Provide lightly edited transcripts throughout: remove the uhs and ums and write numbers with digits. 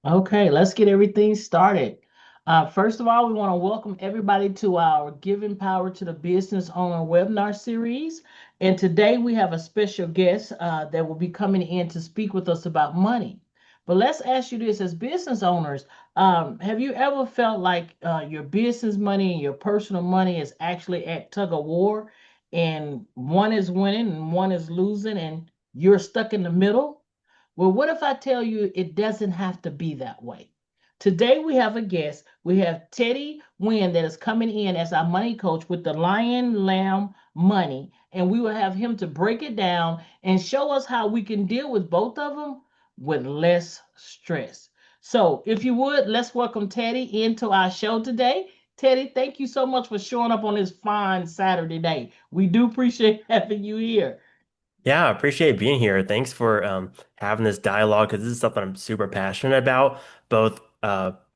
Okay, let's get everything started. First of all, we want to welcome everybody to our Giving Power to the Business Owner webinar series. And today we have a special guest that will be coming in to speak with us about money. But let's ask you this as business owners, have you ever felt like your business money and your personal money is actually at tug of war and one is winning and one is losing and you're stuck in the middle? Well, what if I tell you it doesn't have to be that way? Today we have a guest. We have Teddy Nguyen that is coming in as our money coach with the Lion Lamb Money, and we will have him to break it down and show us how we can deal with both of them with less stress. So, if you would, let's welcome Teddy into our show today. Teddy, thank you so much for showing up on this fine Saturday day. We do appreciate having you here. Yeah, I appreciate being here. Thanks for having this dialogue because this is something I'm super passionate about, both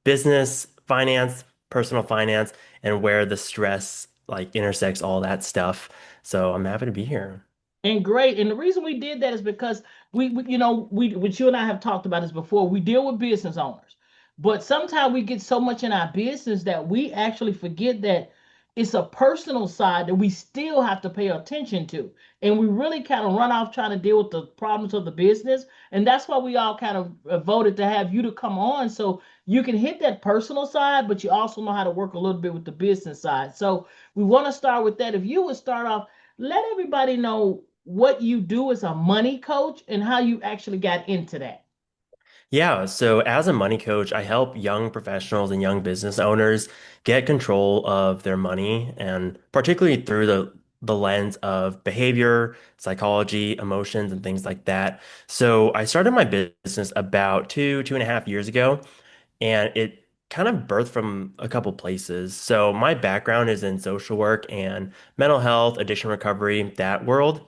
business, finance, personal finance, and where the stress like intersects all that stuff. So I'm happy to be here. And great. And the reason we did that is because which you and I have talked about this before. We deal with business owners, but sometimes we get so much in our business that we actually forget that it's a personal side that we still have to pay attention to. And we really kind of run off trying to deal with the problems of the business. And that's why we all kind of voted to have you to come on so you can hit that personal side, but you also know how to work a little bit with the business side. So we want to start with that. If you would start off, let everybody know what you do as a money coach and how you actually got into that. Yeah, so as a money coach, I help young professionals and young business owners get control of their money and particularly through the lens of behavior, psychology, emotions, and things like that. So I started my business about 2.5 years ago, and it kind of birthed from a couple places. So my background is in social work and mental health, addiction recovery, that world.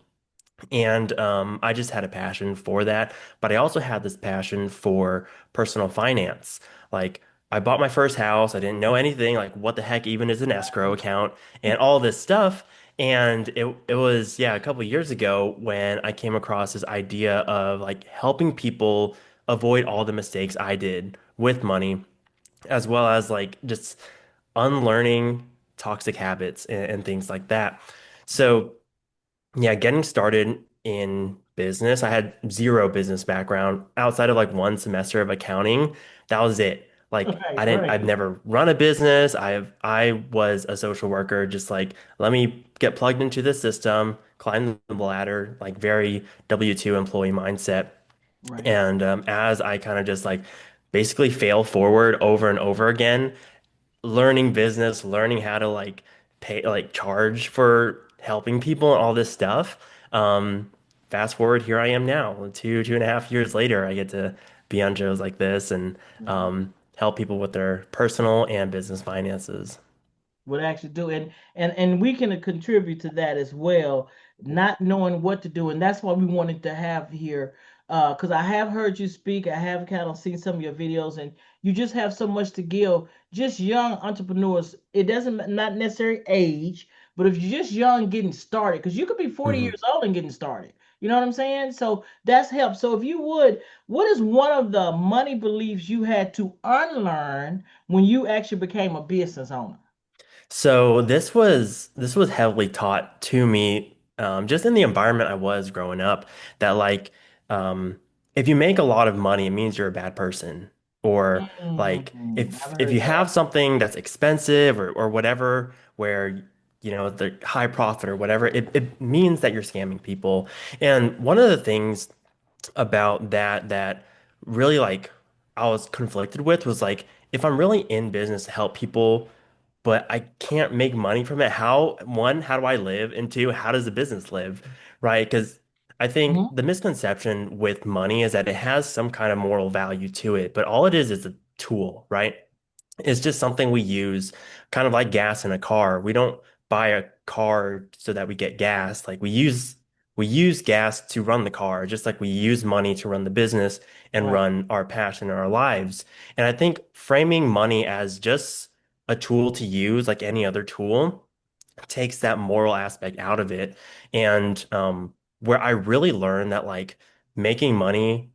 And I just had a passion for that. But I also had this passion for personal finance. Like, I bought my first house. I didn't know anything, like, what the heck even is an escrow account and all this stuff. And it was, yeah, a couple of years ago when I came across this idea of like helping people avoid all the mistakes I did with money, as well as like just unlearning toxic habits and things like that. So, yeah, getting started in business, I had zero business background outside of like one semester of accounting. That was it. Like Right, right, I've never run a business. I was a social worker, just like let me get plugged into the system, climb the ladder, like very W-2 employee mindset. right. And as I kind of just like basically fail forward over and over again, learning business, learning how to like pay, like charge for helping people and all this stuff. Um, Fast forward, here I am now, 2.5 years later, I get to be on shows like this and Mhm. help people with their personal and business finances. Would actually do and we can contribute to that as well, not knowing what to do. And that's why we wanted to have here, because I have heard you speak, I have kind of seen some of your videos, and you just have so much to give just young entrepreneurs. It doesn't not necessarily age, but if you're just young getting started, because you could be 40 Mhm. years old and getting started. You know what I'm saying? So that's help. So if you would, what is one of the money beliefs you had to unlearn when you actually became a business owner? So this was heavily taught to me just in the environment I was growing up that like um, if you make a lot of money, it means you're a bad person. Or like I've if heard you have that. something that's expensive or whatever, where you know the high profit or whatever, it means that you're scamming people. And one of the things about that really like I was conflicted with was like if I'm really in business to help people but I can't make money from it. How, one, how do I live? And two, how does the business live? Right? Because I think Mhm. the misconception with money is that it has some kind of moral value to it, but all it is a tool, right? It's just something we use, kind of like gas in a car. We don't buy a car so that we get gas. Like we use gas to run the car, just like we use money to run the business and Right. run our passion in our lives. And I think framing money as just a tool to use, like any other tool, takes that moral aspect out of it. And where I really learned that like making money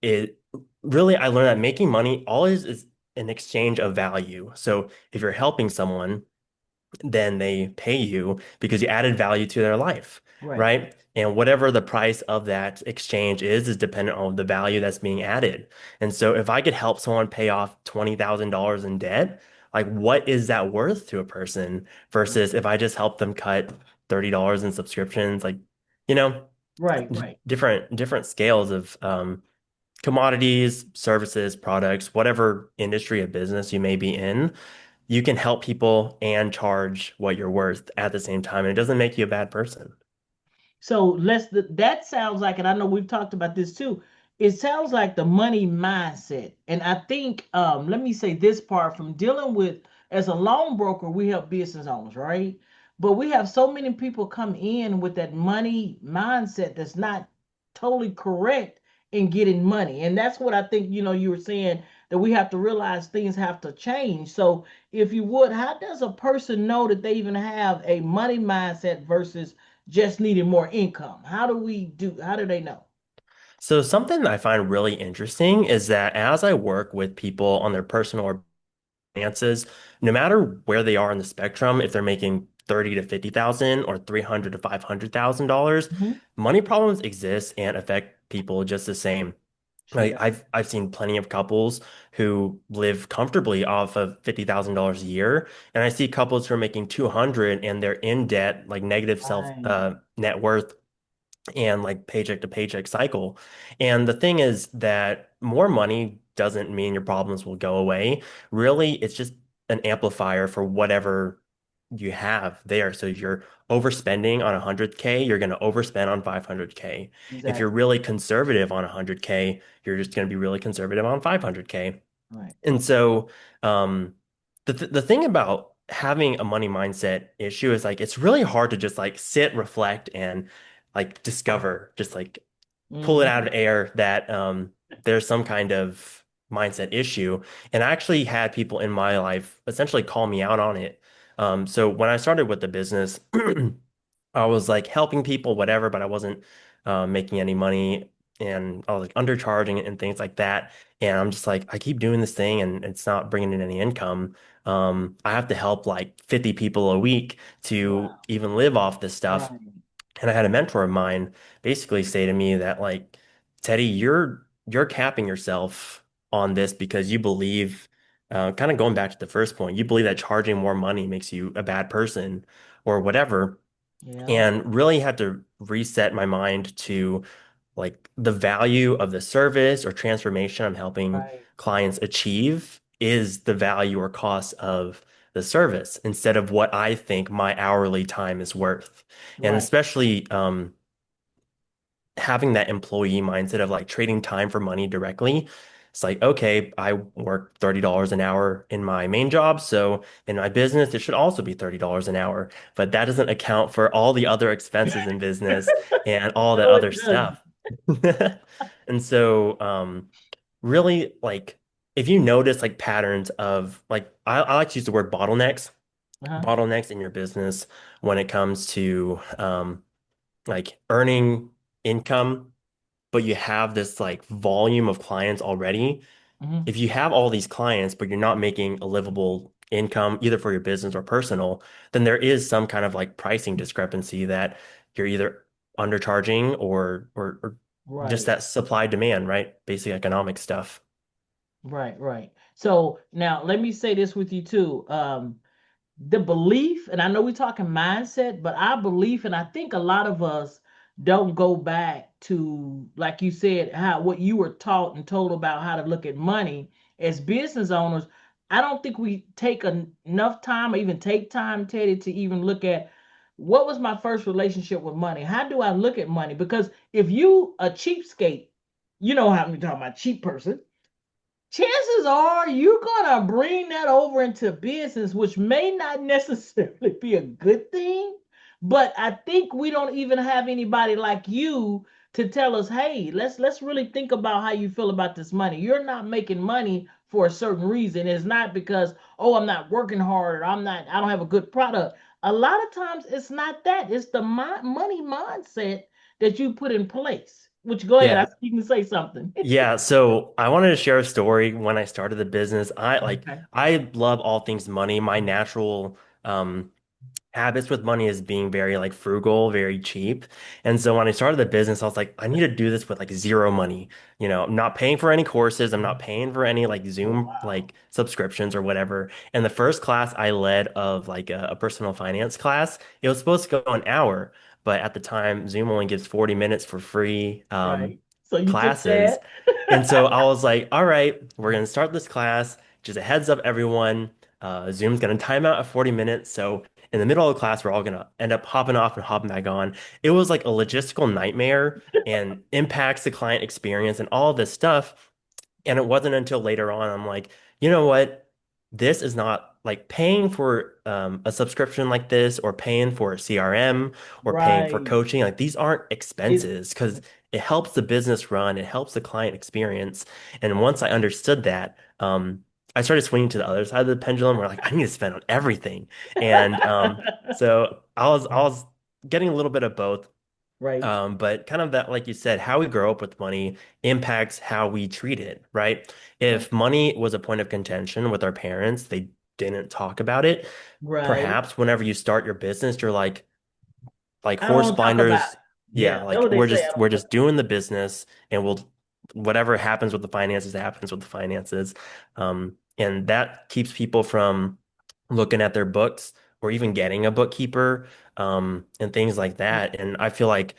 it really, I learned that making money always is an exchange of value. So if you're helping someone, then they pay you because you added value to their life, Right. right? And whatever the price of that exchange is dependent on the value that's being added. And so if I could help someone pay off $20,000 in debt, like what is that worth to a person versus if I just help them cut $30 in subscriptions, like, you know, Right, right. different scales of commodities, services, products, whatever industry of business you may be in, you can help people and charge what you're worth at the same time. And it doesn't make you a bad person. So that sounds like, and I know we've talked about this too. It sounds like the money mindset. And I think let me say this part from dealing with as a loan broker, we help business owners, right? But we have so many people come in with that money mindset that's not totally correct in getting money. And that's what I think, you were saying that we have to realize things have to change. So if you would, how does a person know that they even have a money mindset versus just needing more income? How do they know? So something that I find really interesting is that as I work with people on their personal or finances, no matter where they are in the spectrum, if they're making 30 to 50,000 or 300 to $500,000, Mhm. money problems exist and affect people just the same. Like Sure. I've seen plenty of couples who live comfortably off of $50,000 a year, and I see couples who are making 200 and they're in debt, like negative self Right. net worth and like paycheck to paycheck cycle. And the thing is that more money doesn't mean your problems will go away. Really, it's just an amplifier for whatever you have there. So if you're overspending on 100K, you're going to overspend on 500K. If you're Exactly. really conservative on 100K, you're just going to be really conservative on 500K. Right. And so, um, the thing about having a money mindset issue is like it's really hard to just like sit, reflect, and like discover, just like pull it Hmm. out of air that there's some kind of mindset issue. And I actually had people in my life essentially call me out on it. So when I started with the business, I was like helping people, whatever, but I wasn't making any money and I was like undercharging and things like that. And I'm just like, I keep doing this thing and it's not bringing in any income. I have to help like 50 people a week to Wow. even live off this stuff. Right. And I had a mentor of mine basically say to me that like, Teddy, you're capping yourself on this because you believe, kind of going back to the first point, you believe that charging more money makes you a bad person or whatever, Yeah. and really had to reset my mind to like the value of the service or transformation I'm helping Right. clients achieve is the value or cost of the service instead of what I think my hourly time is worth. And Right. especially having that employee mindset of like trading time for money directly. It's like, okay, I work $30 an hour in my main job. So in my business, it should also be $30 an hour. But that doesn't account for all the other expenses in business and all that No, other it doesn't. stuff. And so, really, like, if you notice like patterns of like, I like to use the word bottlenecks, Uh-huh. bottlenecks in your business when it comes to like earning income, but you have this like volume of clients already. Hmm. If you have all these clients, but you're not making a livable income either for your business or personal, then there is some kind of like pricing discrepancy that you're either undercharging or just Right. that supply demand, right? Basic economic stuff. Right. Right. So now let me say this with you too. The belief, and I know we're talking mindset, but our belief, and I think a lot of us don't go back to, like you said, how what you were taught and told about how to look at money as business owners. I don't think we take enough time or even take time, Teddy, to even look at what was my first relationship with money. How do I look at money? Because if you a cheapskate, you know how I'm talking about cheap person, chances are you're gonna bring that over into business, which may not necessarily be a good thing. But I think we don't even have anybody like you to tell us, hey, let's really think about how you feel about this money. You're not making money for a certain reason. It's not because, oh, I'm not working hard or I don't have a good product. A lot of times it's not that. It's the money mindset that you put in place. Which go ahead, I Yeah. see you can say something. Yeah, so I wanted to share a story when I started the business. Okay. I love all things money. My natural habits with money is being very like frugal, very cheap. And so when I started the business, I was like, I need to do this with like zero money. I'm not paying for any courses. I'm not paying for any like Oh Zoom wow. like subscriptions or whatever. And the first class I led of like a personal finance class, it was supposed to go an hour, but at the time, Zoom only gives 40 minutes for free Right. So you took classes. that. And so I was like, all right, we're going to start this class. Just a heads up, everyone. Zoom's going to time out at 40 minutes. So in the middle of the class, we're all going to end up hopping off and hopping back on. It was like a logistical nightmare and impacts the client experience and all this stuff. And it wasn't until later on I'm like, you know what? This is not like paying for a subscription like this or paying for a CRM or paying for Right. coaching. Like these aren't It expenses because it helps the business run, it helps the client experience. And once I understood that, I started swinging to the other side of the pendulum where like I need to spend on everything. And so I was getting a little bit of both. right. But kind of that, like you said, how we grow up with money impacts how we treat it, right? Right. If money was a point of contention with our parents, they didn't talk about it. Right. Perhaps whenever you start your business, you're like I don't horse want to talk about blinders. it. Yeah, Yeah, that's like what they we're say. I just don't we're want to talk just doing the business and we'll whatever happens with the finances happens with the finances. And that keeps people from looking at their books or even getting a bookkeeper, and things like about that. And I feel like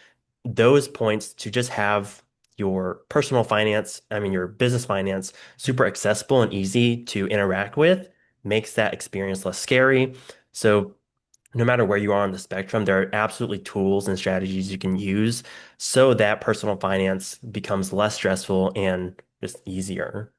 those points to just have your personal finance, I mean your business finance super accessible and easy to interact with makes that experience less scary. So no matter where you are on the spectrum, there are absolutely tools and strategies you can use so that personal finance becomes less stressful and just easier.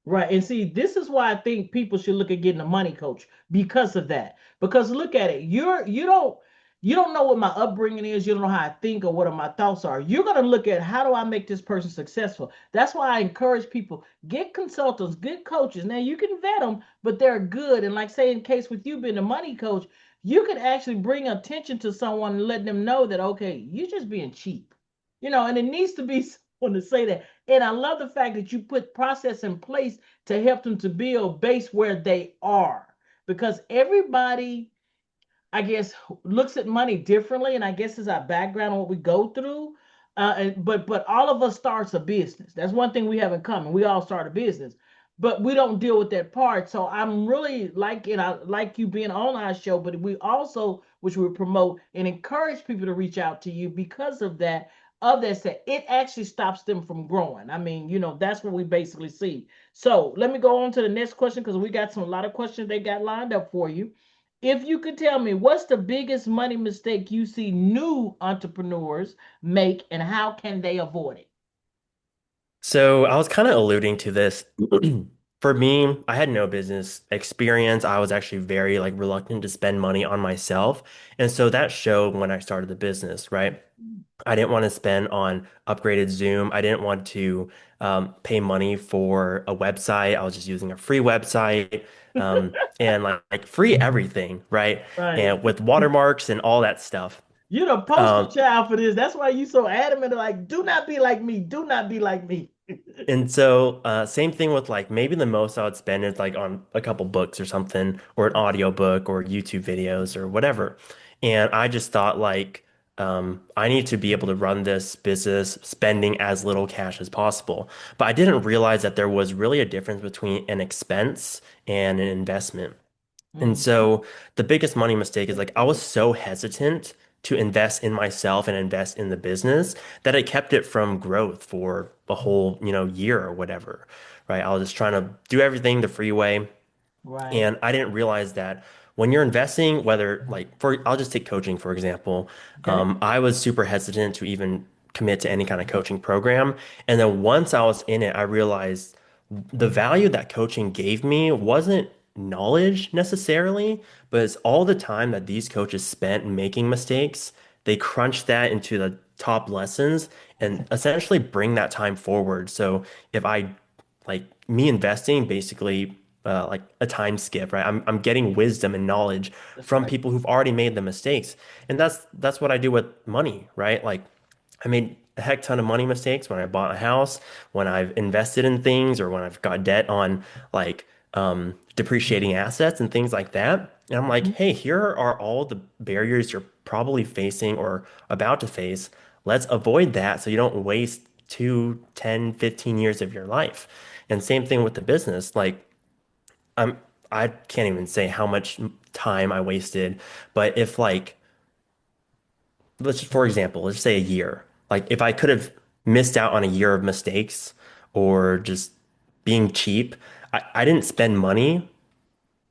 Right. And see, this is why I think people should look at getting a money coach because of that. Because look at it. You don't know what my upbringing is. You don't know how I think or what my thoughts are. You're gonna look at how do I make this person successful. That's why I encourage people, get consultants, good coaches. Now you can vet them, but they're good. And like say in case with you being a money coach, you can actually bring attention to someone and let them know that okay, you're just being cheap. And it needs to be someone to say that. And I love the fact that you put process in place to help them to build base where they are. Because everybody, I guess, looks at money differently, and I guess it's our background and what we go through. But all of us starts a business. That's one thing we have in common. We all start a business, but we don't deal with that part. So I'm really like it. I like you being on our show, but we also, which we promote and encourage people to reach out to you because of that. Of that said, it actually stops them from growing. I mean, that's what we basically see. So let me go on to the next question because we got a lot of questions they got lined up for you. If you could tell me what's the biggest money mistake you see new entrepreneurs make and how can they avoid it? So I was kind of alluding to this. For me, I had no business experience. I was actually very like reluctant to spend money on myself. And so that showed when I started the business, right? I didn't want to spend on upgraded Zoom. I didn't want to pay money for a website. I was just using a free website, and like free everything, right? Right. And with watermarks and all that stuff. You're the poster Um, child for this. That's why you so adamant, like, do not be like me. Do not be like me. And so, same thing with like maybe the most I would spend is like on a couple books or something, or an audio book or YouTube videos or whatever. And I just thought like, I need to be able to run this business spending as little cash as possible. But I didn't realize that there was really a difference between an expense and an investment. And Mhm. so the biggest money mistake is like I was so hesitant to invest in myself and invest in the business that it kept it from growth for a whole, year or whatever, right? I was just trying to do everything the free way. Right. And I didn't realize that when you're investing, whether like I'll just take coaching, for example. Okay. I was super hesitant to even commit to any kind of coaching program. And then once I was in it, I realized the value that coaching gave me wasn't knowledge necessarily, but it's all the time that these coaches spent making mistakes. They crunched that into the top lessons and essentially bring that time forward. So if I like me investing basically like a time skip, right? I'm getting wisdom and knowledge That's from right. people who've already made the mistakes. And that's what I do with money, right? Like I made a heck ton of money mistakes when I bought a house, when I've invested in things, or when I've got debt on like depreciating assets and things like that. And I'm like, Mhm. hey, here are all the barriers you're probably facing or about to face. Let's avoid that so you don't waste 2, 10, 15 years of your life. And same thing with the business. Like, I'm I can't even say how much time I wasted, but if like let's for example, let's say a year. Like if I could have missed out on a year of mistakes or just being cheap, I didn't spend money,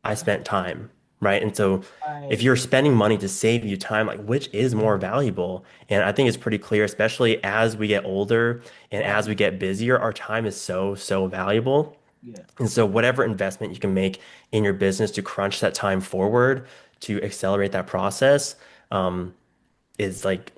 I spent time, right? And so if Right, you're spending money to save you time, like which is more valuable? And I think it's pretty clear, especially as we get older and as right. we get busier, our time is so, so valuable. Yeah. And so whatever investment you can make in your business to crunch that time forward, to accelerate that process, is like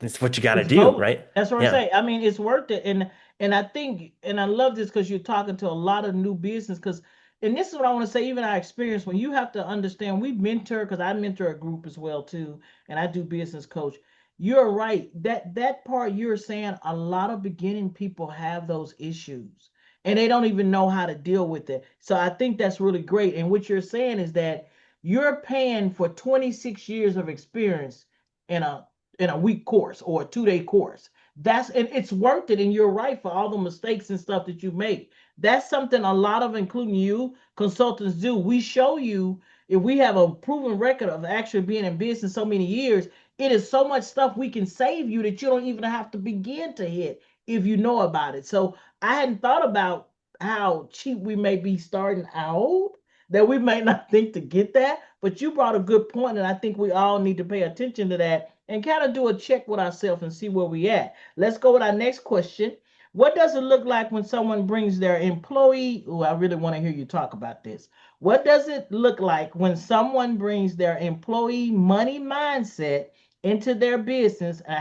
it's what you got to It's do, gold. right? That's what I'm Yeah. saying. I mean, it's worth it. And I think and I love this because you're talking to a lot of new business because and this is what I want to say, even our experience when you have to understand we mentor because I mentor a group as well too, and I do business coach. You're right. That part you're saying a lot of beginning people have those issues and they don't even know how to deal with it. So I think that's really great. And what you're saying is that you're paying for 26 years of experience in a week course or a 2 day course. That's and it's worth it. And you're right for all the mistakes and stuff that you make. That's something a lot of, including you, consultants do. We show you if we have a proven record of actually being in business so many years, it is so much stuff we can save you that you don't even have to begin to hit if you know about it. So I hadn't thought about how cheap we may be starting out that we may not think to get that, but you brought a good point, and I think we all need to pay attention to that and kind of do a check with ourselves and see where we at. Let's go with our next question. What does it look like when someone brings their employee? Oh, I really want to hear you talk about this. What does it look like when someone brings their employee money mindset into their business, and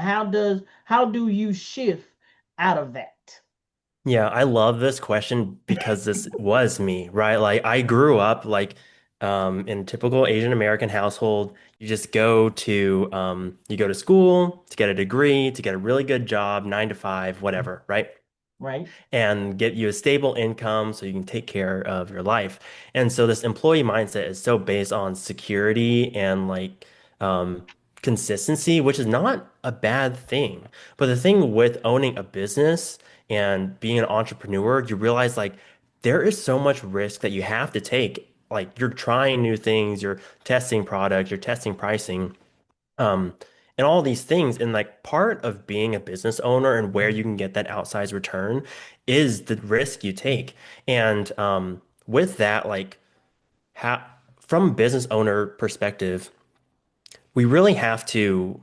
how do you shift out of that? Yeah, I love this question because this was me, right? Like I grew up like in a typical Asian American household. You just you go to school to get a degree, to get a really good job, 9 to 5, whatever, right? Right? And get you a stable income so you can take care of your life. And so this employee mindset is so based on security and like um, consistency, which is not a bad thing. But the thing with owning a business and being an entrepreneur, you realize like there is so much risk that you have to take. Like you're trying new things, you're testing products, you're testing pricing um, and all these things. And like part of being a business owner and where you can get that outsized return is the risk you take. And with that, like ha from a business owner perspective, we really have to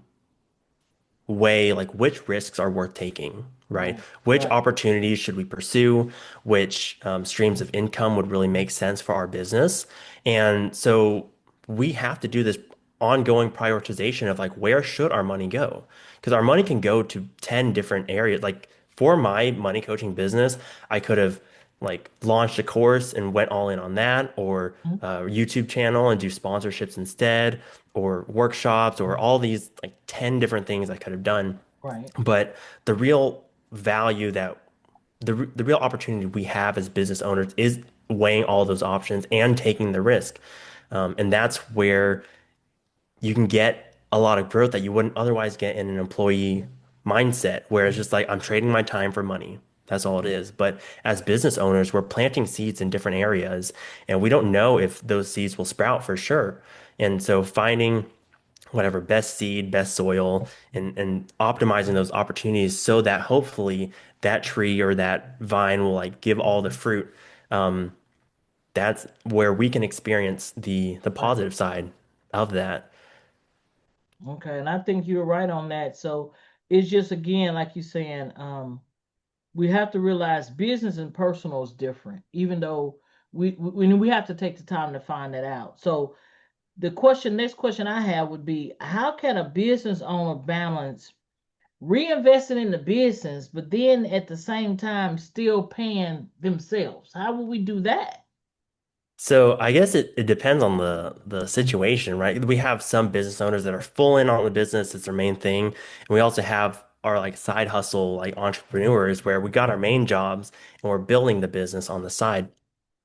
weigh like which risks are worth taking, right? Right. Which Right. opportunities should we pursue? Which streams of income would really make sense for our business? And so we have to do this ongoing prioritization of like where should our money go? Because our money can go to 10 different areas. Like for my money coaching business, I could have like launched a course and went all in on that, or Mhm. a YouTube channel and do sponsorships instead, or workshops, or all these like 10 different things I could have done. Right. But the real value that the real opportunity we have as business owners is weighing all those options and taking the risk. And that's where you can get a lot of growth that you wouldn't otherwise get in an employee mindset, where it's just like, I'm trading my time for money. That's all it is. But as business owners, we're planting seeds in different areas, and we don't know if those seeds will sprout for sure. And so finding whatever best seed, best soil, and optimizing those opportunities so that hopefully that tree or that vine will like give all the fruit. Um, that's where we can experience the Right. positive side of that. Okay. And I think you're right on that. So it's just again, like you're saying, we have to realize business and personal is different, even though we have to take the time to find that out. So next question I have would be, how can a business owner balance reinvesting in the business, but then at the same time still paying themselves? How will we do that? So I guess it depends on the situation, right? We have some business owners that are full in on the business, it's their main thing. And we also have are like side hustle, like entrepreneurs where we got our main jobs and we're building the business on the side.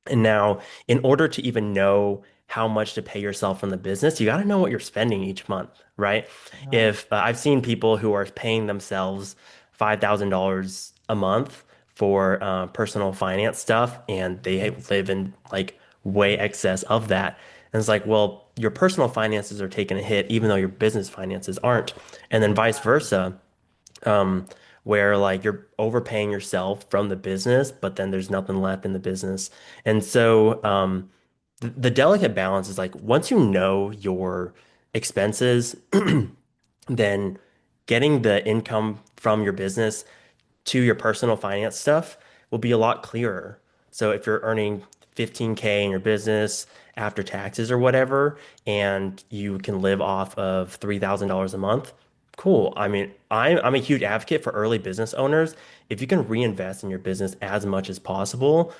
And now, in order to even know how much to pay yourself from the business, you got to know what you're spending each month, right? Right. If I've seen people who are paying themselves $5,000 a month for personal finance stuff, and they live in like way excess of that. And it's like, well, your personal finances are taking a hit, even though your business finances aren't. And then vice versa um, where like you're overpaying yourself from the business, but then there's nothing left in the business. And so the delicate balance is like once you know your expenses, then getting the income from your business to your personal finance stuff will be a lot clearer. So if you're earning 15K in your business after taxes or whatever, and you can live off of $3,000 a month, cool. I mean, I'm a huge advocate for early business owners. If you can reinvest in your business as much as possible,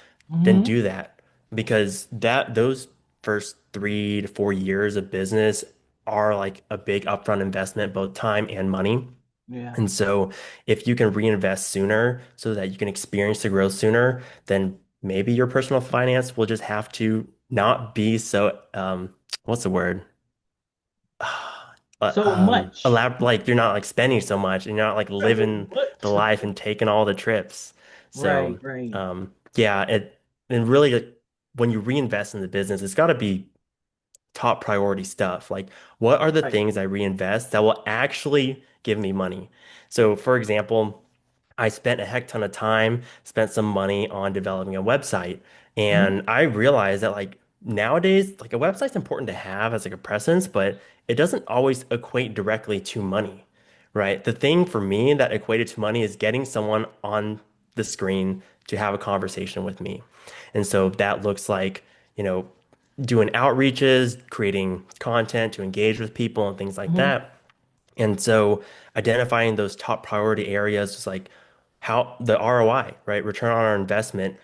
then Hmm. do that because those first 3 to 4 years of business are like a big upfront investment, both time and money. Yeah. And so if you can reinvest sooner so that you can experience the growth sooner, then maybe your personal finance will just have to not be so what's the word? So much. Like you're not like spending so much and you're not like living the What? life and taking all the trips. Right, So right, yeah, it and really like, when you reinvest in the business, it's got to be top priority stuff. Like, what are the right. things I reinvest that will actually give me money? So, for example, I spent a heck ton of time, spent some money on developing a website, Mhm. and I realized that like nowadays, like a website's important to have as like a presence, but it doesn't always equate directly to money, right? The thing for me that equated to money is getting someone on the screen to have a conversation with me. And so that looks like, you know, doing outreaches, creating content to engage with people and things like Mhm. that. And so identifying those top priority areas is like how the ROI, right? Return on our investment.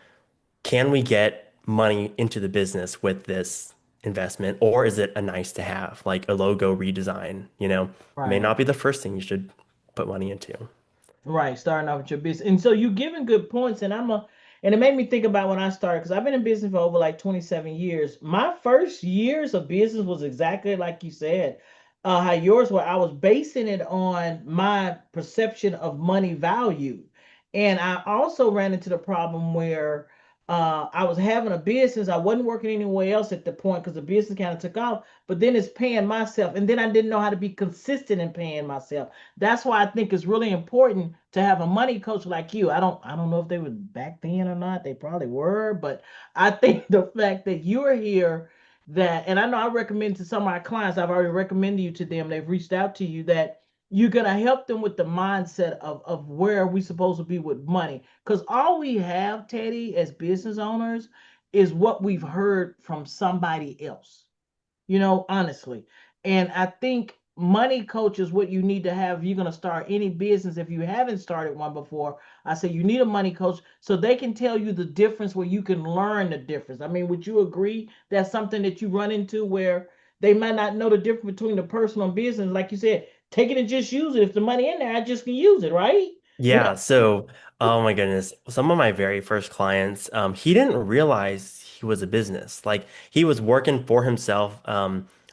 Can we get money into the business with this investment, or is it a nice to have, like a logo redesign? It may Right. not be the first thing you should put money into. Right, starting off with your business. And so you giving good points, and it made me think about when I started, because I've been in business for over like 27 years. My first years of business was exactly like you said, how yours were. I was basing it on my perception of money value. And I also ran into the problem where I was having a business. I wasn't working anywhere else at the point because the business kind of took off, but then it's paying myself. And then I didn't know how to be consistent in paying myself. That's why I think it's really important to have a money coach like you. I don't know if they were back then or not. They probably were, but I think the fact that you're here, that, and I know I recommend to some of my clients, I've already recommended you to them. They've reached out to you, that you're gonna help them with the mindset of where we supposed to be with money. Because all we have, Teddy, as business owners, is what we've heard from somebody else, honestly. And I think money coach is what you need to have if you're going to start any business. If you haven't started one before, I say you need a money coach so they can tell you the difference, where you can learn the difference. I mean, would you agree that's something that you run into where they might not know the difference between the personal and business? Like you said, take it and just use it. If the money in there, I just can use it, right? You know? Yeah, so oh my goodness, some of my very first clients, he didn't realize he was a business. Like he was working for himself,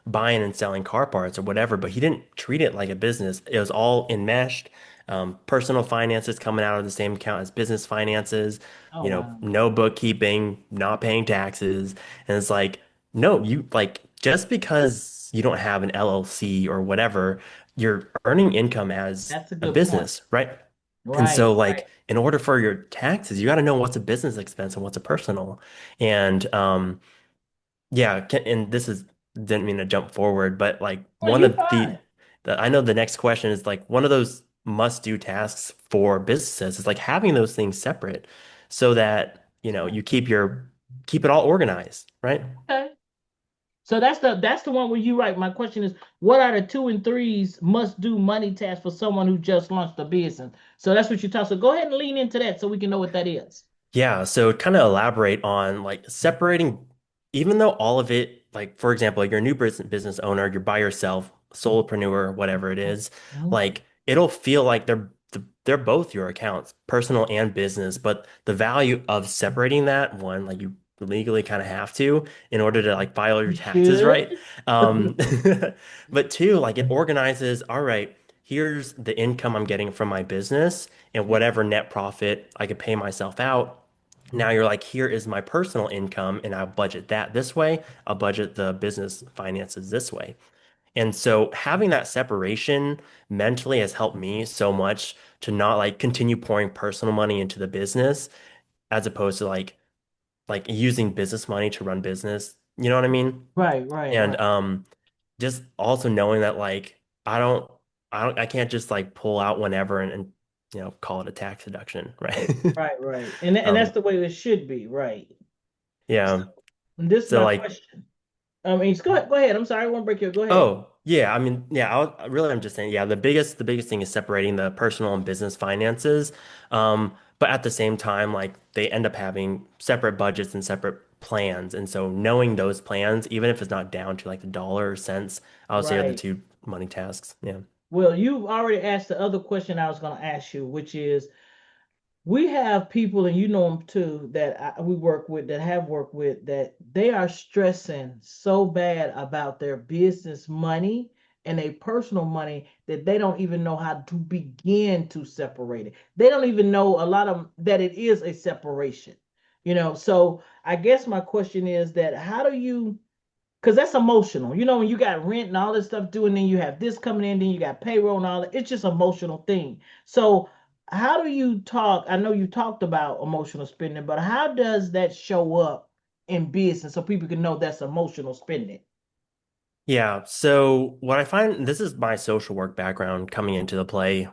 buying and selling car parts or whatever, but he didn't treat it like a business. It was all enmeshed. Personal finances coming out of the same account as business finances, Oh, wow. no bookkeeping, not paying taxes. And it's like, no, you like just because you don't have an LLC or whatever, you're earning income as That's a a good point. business, right? And Right, so, right. like, in order for your taxes, you got to know what's a business expense and what's a personal. And yeah, and this is didn't mean to jump forward, but like Oh, one you're of fine. I know the next question is like one of those must-do tasks for businesses is like having those things separate so that, you keep it all organized, right? Okay. So that's the one where you write. My question is, what are the two and threes must do money tasks for someone who just launched a business? So that's what you talk. So go ahead and lean into that so we can know what that is. Yeah, so kind of elaborate on like separating, even though all of it, like for example, you're a new business owner, you're by yourself, solopreneur, whatever it is, Mhm. like it'll feel like they're they're both your accounts, personal and business. But the value of separating that one, like you legally kind of have to in order to like file your You taxes should. right. Um, but two, like it organizes, all right, here's the income I'm getting from my business and whatever net profit I could pay myself out. Now you're like, here is my personal income, and I'll budget that this way. I'll budget the business finances this way. And so having that separation mentally has helped me so much to not like continue pouring personal money into the business as opposed to like using business money to run business. You know what I mean? Right, right, And right, just also knowing that like I can't just like pull out whenever and call it a tax deduction, right? right, right. And that's Um the way it should be, right? So yeah. this is So my like question. I mean, go ahead, go ahead. I'm sorry, I won't break you. Go ahead. oh, yeah. I mean, yeah, I'm just saying, yeah, the biggest thing is separating the personal and business finances. But at the same time, like they end up having separate budgets and separate plans. And so knowing those plans, even if it's not down to like the dollar or cents, I would say are the Right. two money tasks. Yeah. Well, you've already asked the other question I was going to ask you, which is we have people, and you know them too, that we work with, that have worked with, that they are stressing so bad about their business money and their personal money that they don't even know how to begin to separate it. They don't even know a lot of them that it is a separation, So I guess my question is that how do you because that's emotional. When you got rent and all this stuff due, and then you have this coming in, then you got payroll and all that. It's just emotional thing. So, how do you talk? I know you talked about emotional spending, but how does that show up in business so people can know that's emotional spending? Yeah. So what I find, this is my social work background coming into the play.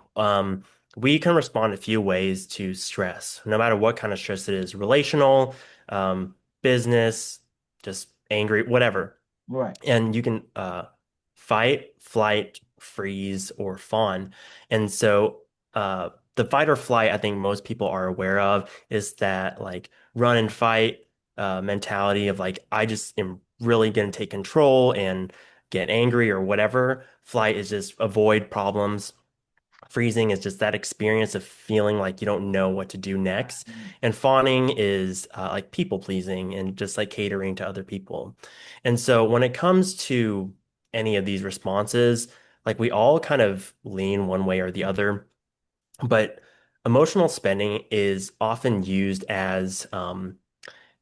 We can respond a few ways to stress, no matter what kind of stress it is, relational, business, just angry, whatever. Right. And you can fight, flight, freeze, or fawn. And so the fight or flight, I think most people are aware of, is that like run and fight mentality of like, I just am really going to take control and get angry or whatever. Flight is just avoid problems. Freezing is just that experience of feeling like you don't know what to do next. And fawning is like people pleasing and just like catering to other people. And so when it comes to any of these responses, like we all kind of lean one way or the other, but emotional spending is often used as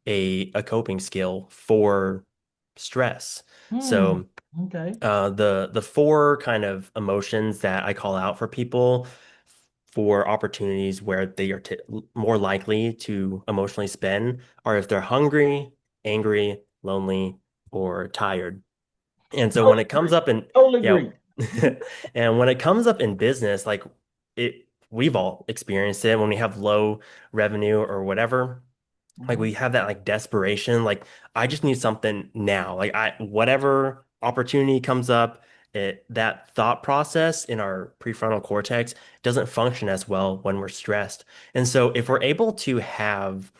a coping skill for stress. Hmm. So Okay. the four kind of emotions that I call out for people for opportunities where they are t more likely to emotionally spend are if they're hungry, angry, lonely, or tired. And so when Totally it comes agree. up in Totally yeah, agree. and when it comes up in business, like we've all experienced it when we have low revenue or whatever like Mhm. we have that like desperation like I just need something now like I whatever opportunity comes up that thought process in our prefrontal cortex doesn't function as well when we're stressed and so if we're able to have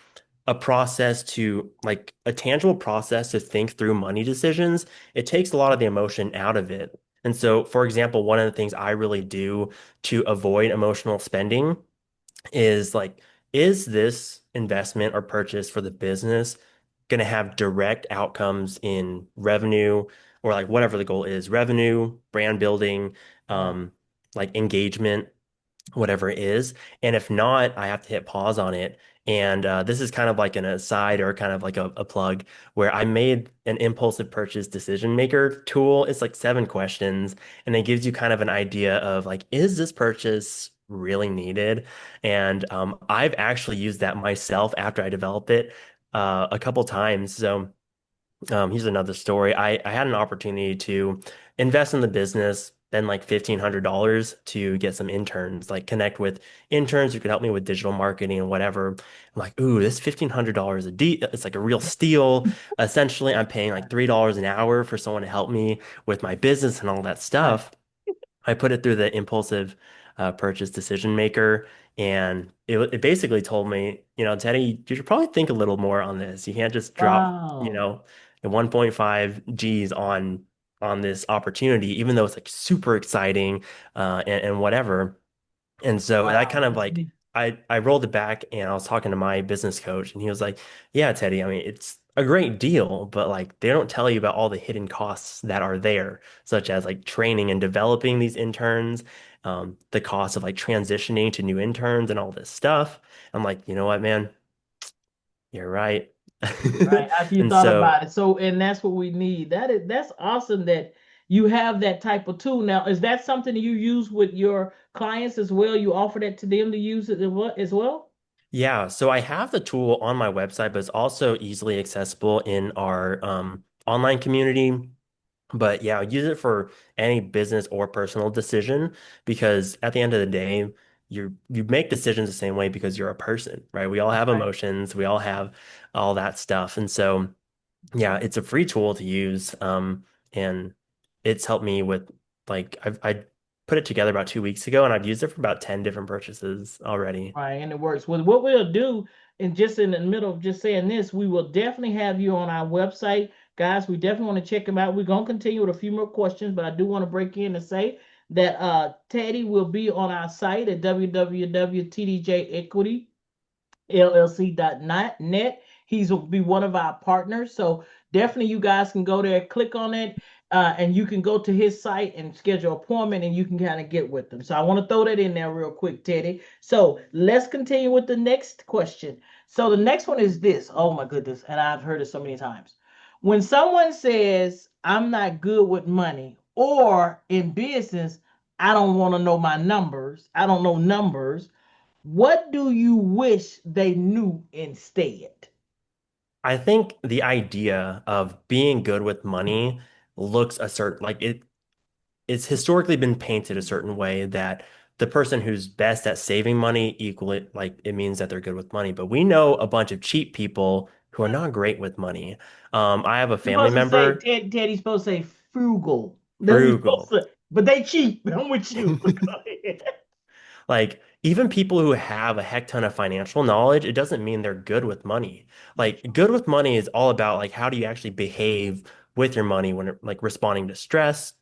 a process to like a tangible process to think through money decisions it takes a lot of the emotion out of it and so for example one of the things I really do to avoid emotional spending is like, is this investment or purchase for the business going to have direct outcomes in revenue or like whatever the goal is, revenue, brand building, Right. um, like engagement, whatever it is. And if not, I have to hit pause on it. And this is kind of like an aside or kind of like a plug where I made an impulsive purchase decision maker tool. It's like 7 questions, and it gives you kind of an idea of like, is this purchase really needed? And I've actually used that myself after I developed it a couple times. So here's another story. I had an opportunity to invest in the business, spend like $1,500 to get some interns, like connect with interns who could help me with digital marketing and whatever. I'm like, ooh, this $1,500 a deal. It's like a real steal. Essentially, I'm paying like $3 an hour for someone to help me with my business and all that Right. stuff. I put it through the impulsive purchase decision maker, and it basically told me, Teddy, you should probably think a little more on this. You can't just drop, Wow. 1.5 G's on this opportunity, even though it's like super exciting and whatever. And so that Wow, kind of that's like neat. I rolled it back and I was talking to my business coach and he was like, "Yeah, Teddy, I mean, it's a great deal, but like they don't tell you about all the hidden costs that are there, such as like training and developing these interns, the cost of like transitioning to new interns and all this stuff." I'm like, "You know what, man? You're right." Right. After you And thought so about it. So, and that's what we need. That's awesome that you have that type of tool. Now, is that something you use with your clients as well? You offer that to them to use it as well? yeah, so I have the tool on my website, but it's also easily accessible in our online community. But yeah, use it for any business or personal decision because at the end of the day, you make decisions the same way because you're a person, right? We all have Right. emotions, we all have all that stuff. And so yeah, it's a free tool to use. And it's helped me with like I put it together about 2 weeks ago and I've used it for about 10 different purchases already. Right, and it works. Well, what we'll do, and just in the middle of just saying this, we will definitely have you on our website, guys. We definitely want to check them out. We're gonna continue with a few more questions, but I do want to break in and say that Teddy will be on our site at www.tdj Equity llc.net. He's will be one of our partners. So definitely you guys can go there, click on it, and you can go to his site and schedule an appointment and you can kind of get with them. So I want to throw that in there real quick, Teddy. So let's continue with the next question. So the next one is this. Oh my goodness. And I've heard it so many times. When someone says, I'm not good with money, or in business, I don't want to know my numbers, I don't know numbers, what do you wish they knew instead? I think the idea of being good with money looks a certain like it's historically been painted a certain way that the person who's best at saving money equally like it means that they're good with money. But we know a bunch of cheap people who are not great with money. I have a You're family supposed to say member, Teddy's supposed to say frugal. That's what you're supposed frugal. to say. But they cheap. I'm with you. Go ahead. Like even people who have a heck ton of financial knowledge, it doesn't mean they're good with money. That's Like good with money is all about like how do you actually behave with your money when like responding to stress,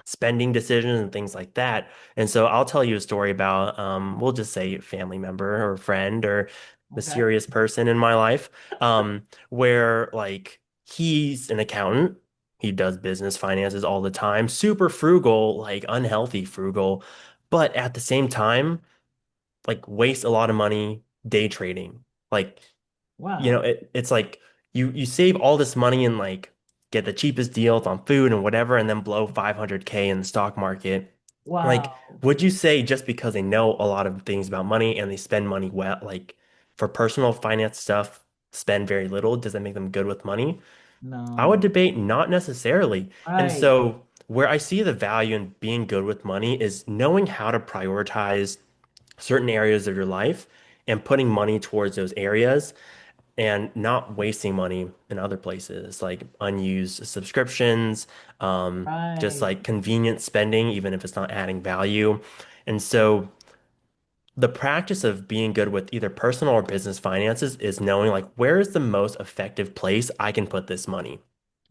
spending decisions and things like that. And so I'll tell you a story about we'll just say family member or friend or right. the Okay. serious person in my life where like he's an accountant. He does business finances all the time, super frugal, like unhealthy frugal, but at the same time like waste a lot of money day trading. Like, Wow. it's like you save all this money and like get the cheapest deals on food and whatever, and then blow 500K in the stock market. Like, Wow. would you say just because they know a lot of things about money and they spend money well, like for personal finance stuff, spend very little, does that make them good with money? I would No. debate not necessarily. And Right. so where I see the value in being good with money is knowing how to prioritize certain areas of your life and putting money towards those areas and not wasting money in other places like unused subscriptions, just Right. like convenient spending, even if it's not adding value. And so the practice of being good with either personal or business finances is knowing like where is the most effective place I can put this money.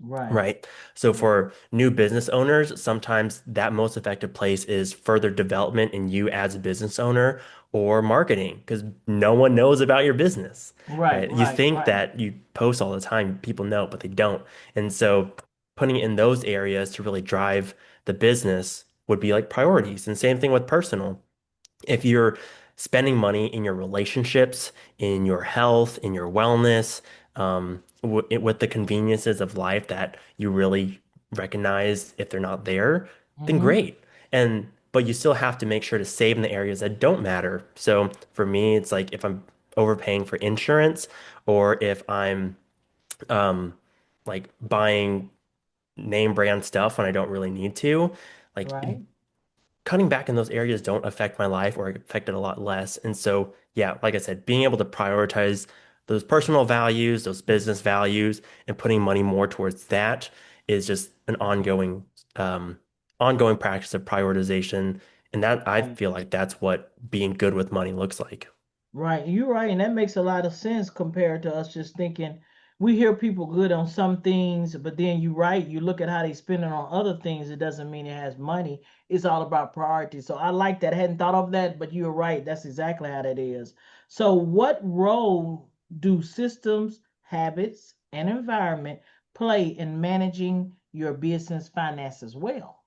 Right. Right. So Right. for new business owners, sometimes that most effective place is further development in you as a business owner or marketing because no one knows about your business, Right. right? You Right. think Right. that you post all the time, people know, but they don't. And so putting it in those areas to really drive the business would be like priorities. And same thing with personal. If you're spending money in your relationships, in your health, in your wellness, w with the conveniences of life that you really recognize if they're not there, then Mm-hmm. great. And but you still have to make sure to save in the areas that don't matter. So for me, it's like if I'm overpaying for insurance or if I'm um like buying name brand stuff when I don't really need to, like Right. cutting back in those areas don't affect my life or affect it a lot less. And so, yeah, like I said, being able to prioritize those personal values, those business values, and putting money more towards that is just an um, ongoing practice of prioritization. And that I Right. feel like that's what being good with money looks like. Right. You're right. And that makes a lot of sense compared to us just thinking we hear people good on some things, but then you right, you look at how they spend it on other things, it doesn't mean it has money. It's all about priorities. So I like that. I hadn't thought of that, but you're right. That's exactly how that is. So what role do systems, habits, and environment play in managing your business finances well?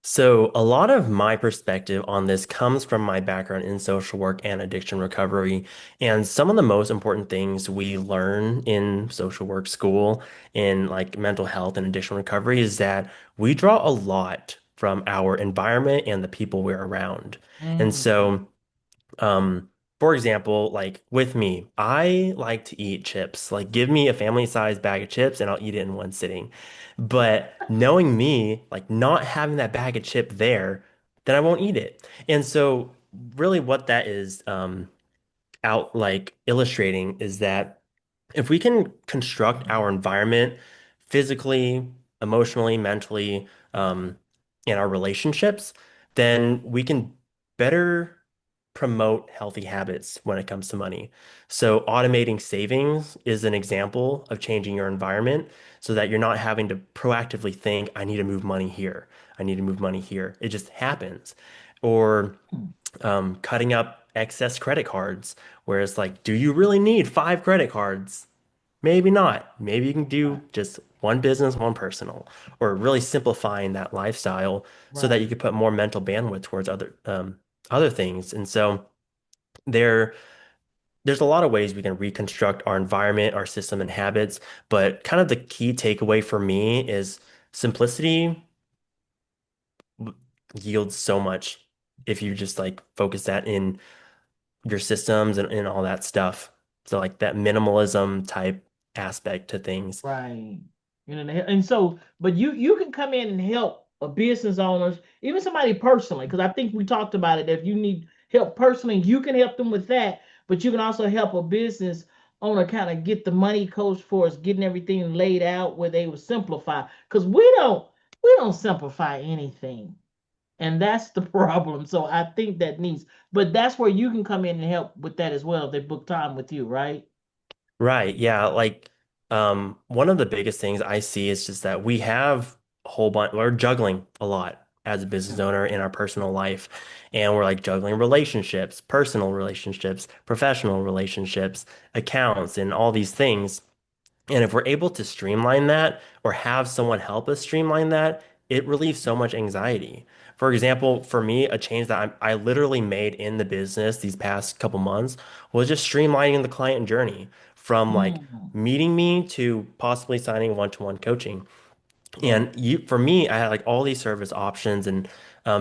So, a lot of my perspective on this comes from my background in social work and addiction recovery. And some of the most important things we learn in social work school in like mental health and addiction recovery is that we draw a lot from our environment and the people we're around. And Mm, so, um, for example, like with me, I like to eat chips. Like, give me a family-sized bag of chips and I'll eat it in one sitting. But knowing me, like not having that bag of chip there, then I won't eat it. And so, really, what that is out like illustrating is that if we can construct our environment physically, emotionally, mentally, in our relationships, then we can better promote healthy habits when it comes to money. So automating savings is an example of changing your environment so that you're not having to proactively think, I need to move money here. I need to move money here. It just happens. Or cutting up excess credit cards, where it's like, do you really need five credit cards? Maybe not. Maybe you can do right, just one business, one personal, or really simplifying that lifestyle so that right. you could put more mental bandwidth towards other things. And so there there's a lot of ways we can reconstruct our environment, our system and habits, but kind of the key takeaway for me is simplicity yields so much if you just like focus that in your systems and all that stuff. So like that minimalism type aspect to things. Right. And so, but you can come in and help a business owners, even somebody personally, because I think we talked about it. If you need help personally, you can help them with that, but you can also help a business owner kind of get the money coach for us, getting everything laid out where they will simplify. Because we don't simplify anything. And that's the problem. So I think that needs, but that's where you can come in and help with that as well if they book time with you, right? Right. Yeah. Like, one of the biggest things I see is just that we have a whole bunch, we're juggling a lot as a business owner in our personal life. And we're like juggling relationships, personal relationships, professional relationships, accounts, and all these things. And if we're able to streamline that or have someone help us streamline that, it relieves so much anxiety. For example, for me, a change that I literally made in the business these past couple months was just streamlining the client journey from like Mm, meeting me to possibly signing one-to-one coaching. right. And for me, I had like all these service options and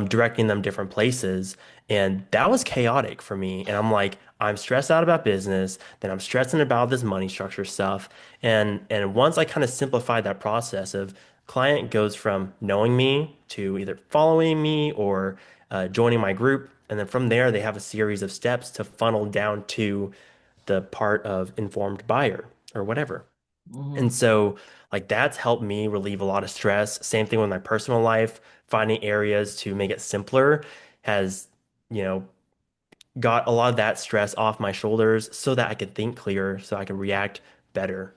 directing them different places. And that was chaotic for me. And I'm like, I'm stressed out about business, then I'm stressing about this money structure stuff. And once I kind of simplified that process of client goes from knowing me to either following me or joining my group. And then from there, they have a series of steps to funnel down to the part of informed buyer or whatever. And Hmm. so, like, that's helped me relieve a lot of stress. Same thing with my personal life, finding areas to make it simpler has, you know, got a lot of that stress off my shoulders so that I could think clearer, so I can react better.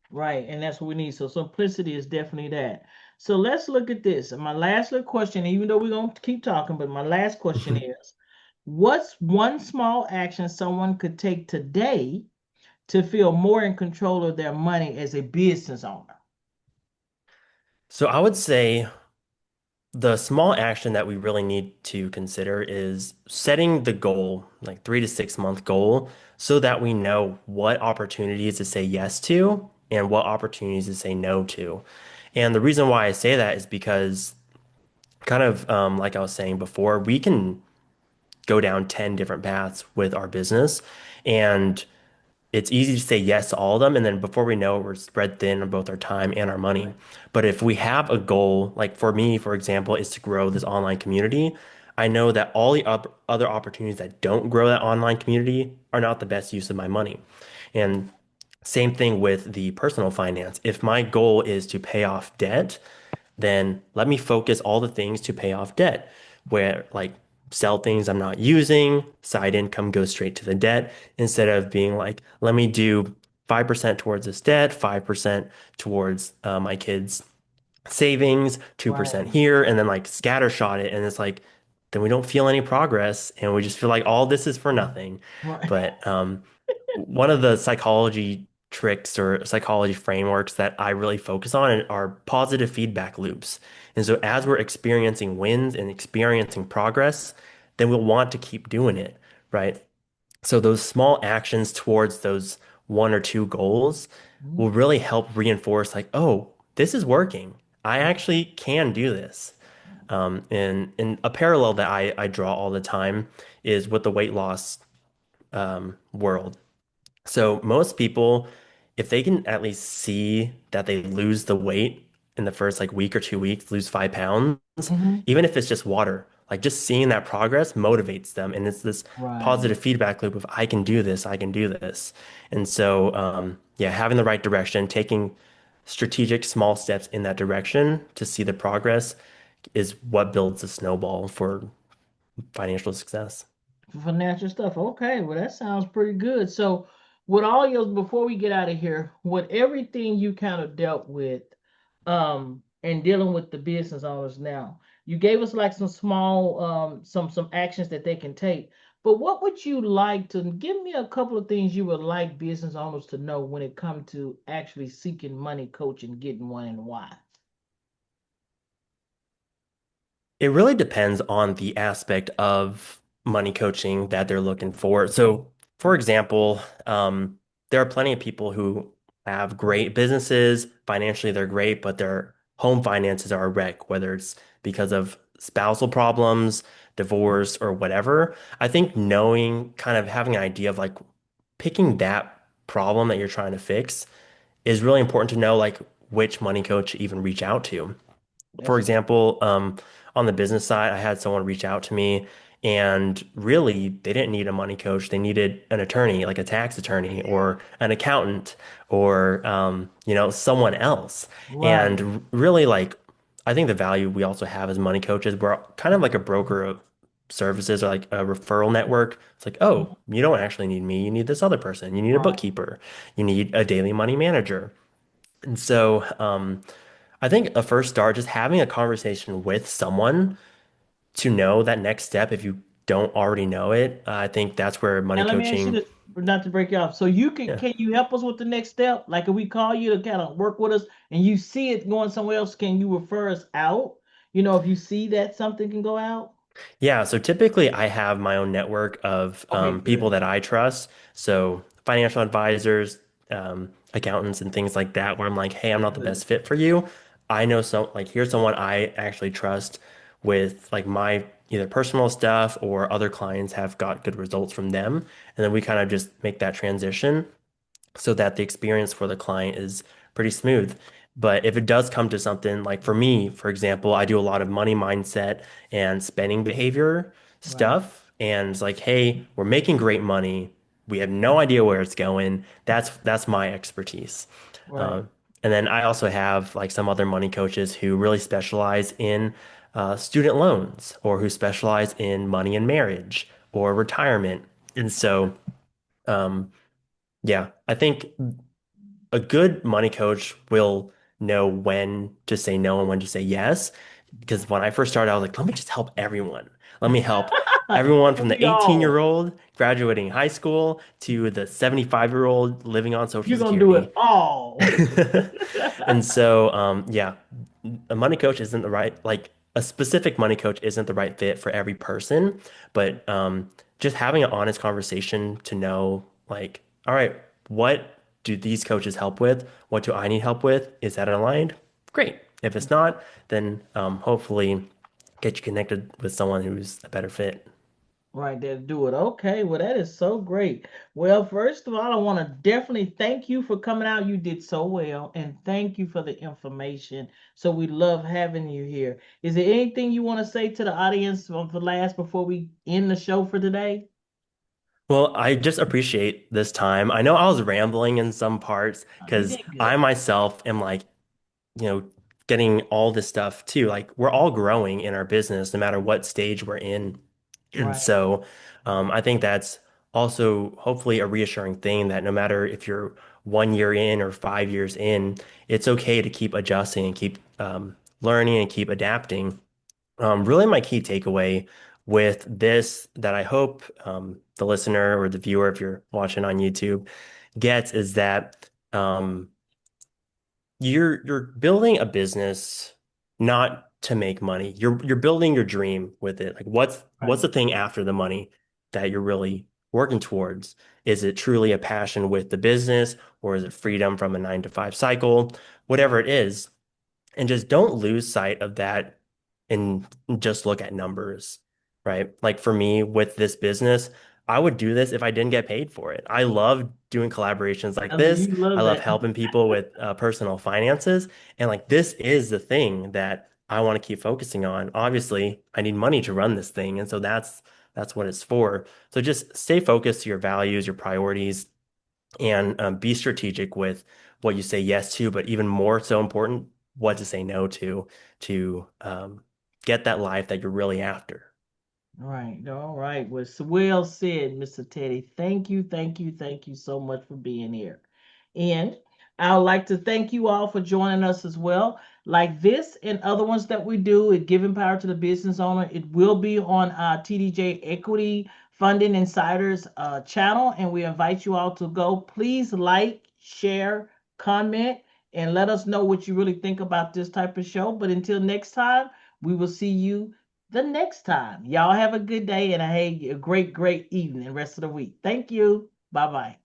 Right, and that's what we need. So simplicity is definitely that. So let's look at this. And my last little question, even though we're gonna keep talking, but my last question is, what's one small action someone could take today to feel more in control of their money as a business owner? So, I would say the small action that we really need to consider is setting the goal, like 3 to 6 month goal, so that we know what opportunities to say yes to and what opportunities to say no to. And the reason why I say that is because kind of like I was saying before, we can go down 10 different paths with our business. And it's easy to say yes to all of them. And then before we know it, we're spread thin on both our time and our money. Right. But if we have a goal, like for me, for example, is to grow this online community, I know that all the other opportunities that don't grow that online community are not the best use of my money. And same thing with the personal finance. If my goal is to pay off debt, then let me focus all the things to pay off debt, where like sell things I'm not using, side income goes straight to the debt instead of being like, let me do 5% towards this debt, 5% towards my kids' savings, 2% Right. here, and then like scattershot it. And it's like, then we don't feel any progress and we just feel like all this is for nothing. Right. But one of the psychology tricks or psychology frameworks that I really focus on are positive feedback loops. And so as we're experiencing wins and experiencing progress, then we'll want to keep doing it, right? So those small actions towards those one or two goals Mhm. will really help reinforce like, oh, this is working. I actually can do this. And a parallel that I draw all the time is with the weight loss world. So most people, if they can at least see that they lose the weight in the first like week or 2 weeks, lose 5 pounds, Mhm. even if it's just water, like just seeing that progress motivates them. And it's this Right. positive feedback loop of I can do this, I can do this. And so, yeah, having the right direction, taking strategic small steps in that direction to see the progress is what builds a snowball for financial success. Financial stuff. Okay, well that sounds pretty good. So, with all your before we get out of here, with everything you kind of dealt with, and dealing with the business owners now, you gave us like some small, some actions that they can take. But what would you like to give me a couple of things you would like business owners to know when it comes to actually seeking money coaching, getting one, and why? It really depends on the aspect of money coaching that they're looking for. So, for example, there are plenty of people who have great businesses. Financially, they're great, but their home finances are a wreck, whether it's because of spousal problems, divorce, or whatever. I think knowing, kind of having an idea of like picking that problem that you're trying to fix is really important to know, like which money coach to even reach out to. For That's a example, on the business side, I had someone reach out to me and really they didn't need a money coach. They needed an attorney, like a tax attorney or an accountant or, someone else. right, And really like, I think the value we also have as money coaches, we're kind of like a broker of services or like a referral network. It's like, oh, mhm, you don't actually need me. You need this other person. You need a right. bookkeeper. You need a daily money manager. And so, I think a first start, just having a conversation with someone to know that next step, if you don't already know it, I think that's where money Now let me ask you coaching, this, not to break you off. So you yeah. can you help us with the next step? Like if we call you to kind of work with us and you see it going somewhere else, can you refer us out? You know, if you see that something can go out. Yeah, so typically I have my own network of Okay, people good. that I trust. So financial advisors, accountants, and things like that, where I'm like, hey, I'm not the Good. best fit for you. I know some, like, here's someone I actually trust with like my either personal stuff or other clients have got good results from them. And then we kind of just make that transition so that the experience for the client is pretty smooth. But if it does come to something like for me, for example, I do a lot of money mindset and spending behavior Right. stuff. And it's like, hey, we're making great money. We have no idea where it's going. That's my expertise. Right. Uh, and then I also have like some other money coaches who really specialize in student loans or who specialize in money and marriage or retirement. And so, um, yeah, I think a good money coach will know when to say no and when to say yes. Because when I first started, I was like, let me just help everyone. Let me help everyone from the We 18-year all. old graduating high school to the 75-year-old living on Social You're gonna do it Security. all. And so, yeah, a money coach isn't the right, like a specific money coach isn't the right fit for every person, but just having an honest conversation to know, like, all right, what do these coaches help with? What do I need help with? Is that aligned? Great. If it's not, then hopefully get you connected with someone who's a better fit. Right there to do it. Okay, well, that is so great. Well, first of all, I want to definitely thank you for coming out. You did so well, and thank you for the information. So we love having you here. Is there anything you want to say to the audience of the last before we end the show for today? Well, I just appreciate this time. I know I was rambling in some parts You because did I good. myself am like, you know, getting all this stuff too. Like we're all growing in our business, no matter what stage we're in. And Right. so I think that's also hopefully a reassuring thing that no matter if you're 1 year in or 5 years in, it's okay to keep adjusting and keep learning and keep adapting. Really, my key takeaway with this that I hope the listener or the viewer, if you're watching on YouTube, gets is that you're building a business not to make money. You're building your dream with it. Like what's Right. the thing after the money that you're really working towards? Is it truly a passion with the business, or is it freedom from a 9 to 5 cycle? Whatever it is, and just don't lose sight of that and just look at numbers, right? Like for me with this business, I would do this if I didn't get paid for it. I love doing collaborations like I know this. you I love love that. helping people with personal finances. And like this is the thing that I want to keep focusing on. Obviously, I need money to run this thing. And so that's what it's for. So just stay focused to your values, your priorities, and be strategic with what you say yes to, but even more so important, what to say no to get that life that you're really after. All right, all right. Well said, Mr. Teddy. Thank you, thank you, thank you so much for being here. And I would like to thank you all for joining us as well. Like this and other ones that we do at Giving Power to the Business Owner, it will be on our TDJ Equity Funding Insiders channel, and we invite you all to go. Please like, share, comment, and let us know what you really think about this type of show. But until next time, we will see you the next time. Y'all have a good day and a great, great evening, rest of the week. Thank you. Bye bye.